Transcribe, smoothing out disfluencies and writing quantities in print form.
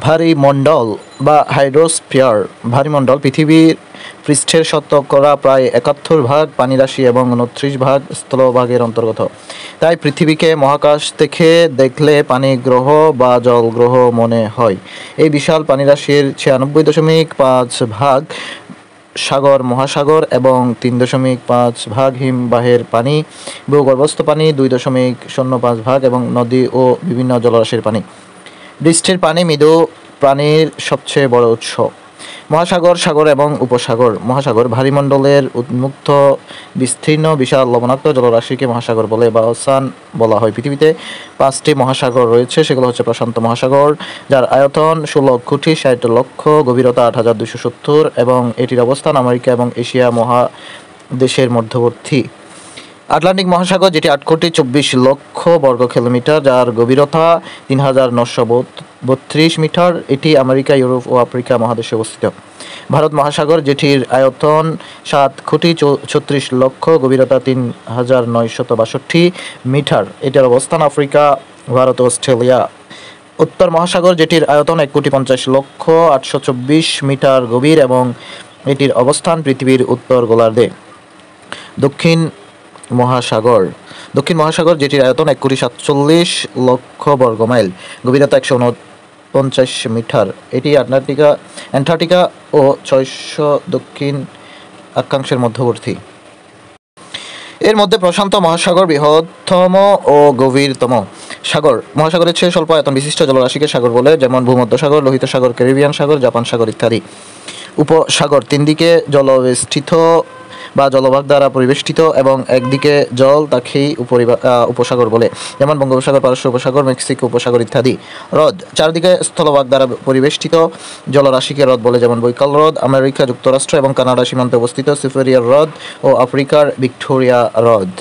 ভারিমণ্ডল বা হাইড্রোস্ফিয়ার। ভারিমণ্ডল পৃথিবীর পৃষ্ঠের শতকরা প্রায় ৭১ ভাগ পানিরাশি এবং ২৯ ভাগ স্থলভাগের অন্তর্গত। তাই পৃথিবীকে মহাকাশ থেকে দেখলে পানি গ্রহ বা জল গ্রহ মনে হয়। এই বিশাল পানিরাশির ৯৬.৫ ভাগ সাগর মহাসাগর এবং ৩.৫ ভাগ হিমবাহের পানি, ভূগর্ভস্থ পানি ২.০৫ ভাগ এবং নদী ও বিভিন্ন জলরাশির পানি। বৃষ্টির পানি মৃদু প্রাণীর সবচেয়ে বড় উৎস। মহাসাগর, সাগর এবং উপসাগর। মহাসাগর ভারিমণ্ডলের উন্মুক্ত বিস্তীর্ণ বিশাল লবণাক্ত জলরাশিকে মহাসাগর বলে বা ওসান বলা হয়। পৃথিবীতে ৫টি মহাসাগর রয়েছে, সেগুলো হচ্ছে প্রশান্ত মহাসাগর, যার আয়তন ১৬,৬০,০০,০০০, গভীরতা ৮,২৭০ এবং এটির অবস্থান আমেরিকা এবং এশিয়া মহাদেশের মধ্যবর্তী। আটলান্টিক মহাসাগর, যেটি ৮,২৪,০০,০০০ বর্গ কিলোমিটার, যার গভীরতা ৩,৯৩২ মিটার, এটি আমেরিকা, ইউরোপ ও আফ্রিকা মহাদেশে অবস্থিত। ভারত মহাসাগর, যেটির আয়তন ৭,৩৬,০০,০০০, গভীরতা ৩,৯৬২ মিটার, এটির অবস্থান আফ্রিকা, ভারত ও অস্ট্রেলিয়া। উত্তর মহাসাগর, যেটির আয়তন ১,৫০,৮২৪ মিটার গভীর এবং এটির অবস্থান পৃথিবীর উত্তর গোলার্ধে। দক্ষিণ মহাসাগর, যেটির আয়তন ১,৪৭,০০,০০০ বর্গমাইল, গভীরতা ১৪৯ মিটার, এটি অ্যান্টার্কটিকা ও ৬০০ দক্ষিণ অক্ষাংশের মধ্যবর্তী। এর মধ্যে প্রশান্ত মহাসাগর বৃহত্তম ও গভীরতম। সাগর মহাসাগরের চেয়ে স্বল্প আয়তন বিশিষ্ট জলরাশিকে সাগর বলে, যেমন ভূমধ্যসাগর, লোহিত সাগর, ক্যারিবিয়ান সাগর, জাপান সাগর ইত্যাদি। উপসাগর তিন দিকে জলবেষ্টিত বা জলভাগ দ্বারা পরিবেষ্টিত এবং একদিকে জল, তাকেই উপসাগর বলে, যেমন বঙ্গোপসাগর, পারস্য উপসাগর, মেক্সিকো উপসাগর ইত্যাদি। হ্রদ চারদিকে স্থলভাগ দ্বারা পরিবেষ্টিত জলরাশিকে হ্রদ বলে, যেমন বৈকাল হ্রদ আমেরিকা যুক্তরাষ্ট্র এবং কানাডা সীমান্তে অবস্থিত, সুপেরিয়র হ্রদ ও আফ্রিকার ভিক্টোরিয়া হ্রদ।